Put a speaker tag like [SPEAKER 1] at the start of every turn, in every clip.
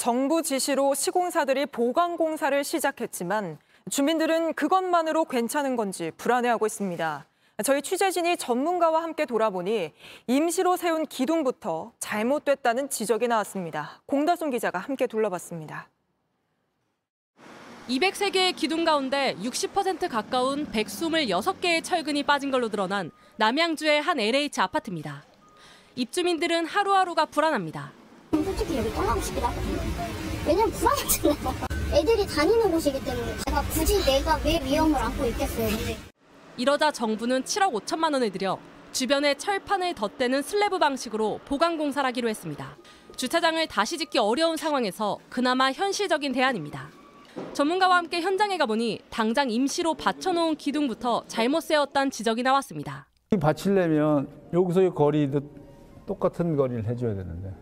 [SPEAKER 1] 정부 지시로 시공사들이 보강 공사를 시작했지만 주민들은 그것만으로 괜찮은 건지 불안해하고 있습니다. 저희 취재진이 전문가와 함께 돌아보니 임시로 세운 기둥부터 잘못됐다는 지적이 나왔습니다. 공다솜 기자가 함께 둘러봤습니다.
[SPEAKER 2] 203개의 기둥 가운데 60% 가까운 126개의 철근이 빠진 걸로 드러난 남양주의 한 LH 아파트입니다. 입주민들은 하루하루가 불안합니다.
[SPEAKER 3] 솔직히 여기 떠나고 싶긴 하거든요. 왜냐면 불안하잖아요. 애들이 다니는 곳이기 때문에 내가 왜 위험을 안고 있겠어요. 근데.
[SPEAKER 2] 이러자 정부는 7억 5천만 원을 들여 주변에 철판을 덧대는 슬래브 방식으로 보강 공사를 하기로 했습니다. 주차장을 다시 짓기 어려운 상황에서 그나마 현실적인 대안입니다. 전문가와 함께 현장에 가보니 당장 임시로 받쳐놓은 기둥부터 잘못 세웠다는 지적이 나왔습니다.
[SPEAKER 4] 받치려면 여기서의 거리도 똑같은 거리를 해줘야 되는데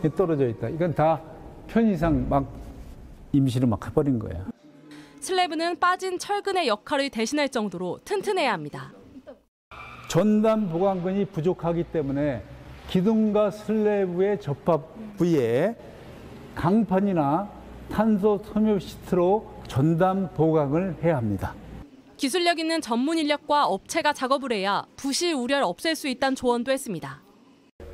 [SPEAKER 4] 떨어져 있다. 이건 다 편의상 막 임시로 막 해버린 거예요.
[SPEAKER 2] 슬래브는 빠진 철근의 역할을 대신할 정도로 튼튼해야 합니다.
[SPEAKER 4] 전담 보강근이 부족하기 때문에 기둥과 슬래브의 접합 부위에 강판이나 탄소 섬유 시트로 전담 보강을 해야 합니다.
[SPEAKER 2] 기술력 있는 전문 인력과 업체가 작업을 해야 부실 우려를 없앨 수 있다는 조언도 했습니다.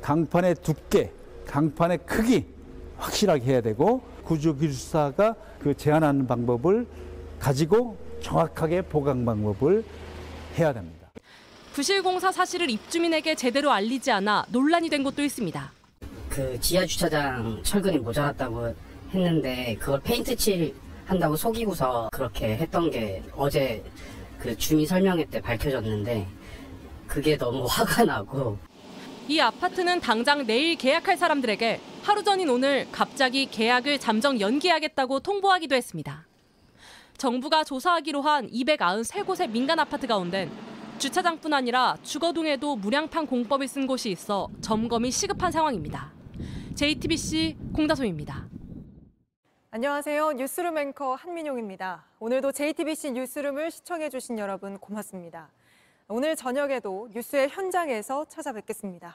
[SPEAKER 4] 강판의 두께, 강판의 크기 확실하게 해야 되고 구조기술사가 그 제안하는 방법을 가지고 정확하게 보강 방법을 해야 됩니다.
[SPEAKER 2] 부실 공사 사실을 입주민에게 제대로 알리지 않아 논란이 된 곳도 있습니다.
[SPEAKER 5] 그 지하 주차장 철근이 모자랐다고 했는데 그걸 페인트 칠 한다고 속이고서 그렇게 했던 게 어제 그 주민 설명회 때 밝혀졌는데 그게 너무 화가 나고.
[SPEAKER 2] 이 아파트는 당장 내일 계약할 사람들에게 하루 전인 오늘 갑자기 계약을 잠정 연기하겠다고 통보하기도 했습니다. 정부가 조사하기로 한 293곳의 민간 아파트 가운데 주차장뿐 아니라 주거동에도 무량판 공법을 쓴 곳이 있어 점검이 시급한 상황입니다. JTBC 공다솜입니다.
[SPEAKER 1] 안녕하세요. 뉴스룸 앵커 한민용입니다. 오늘도 JTBC 뉴스룸을 시청해주신 여러분 고맙습니다. 오늘 저녁에도 뉴스의 현장에서 찾아뵙겠습니다.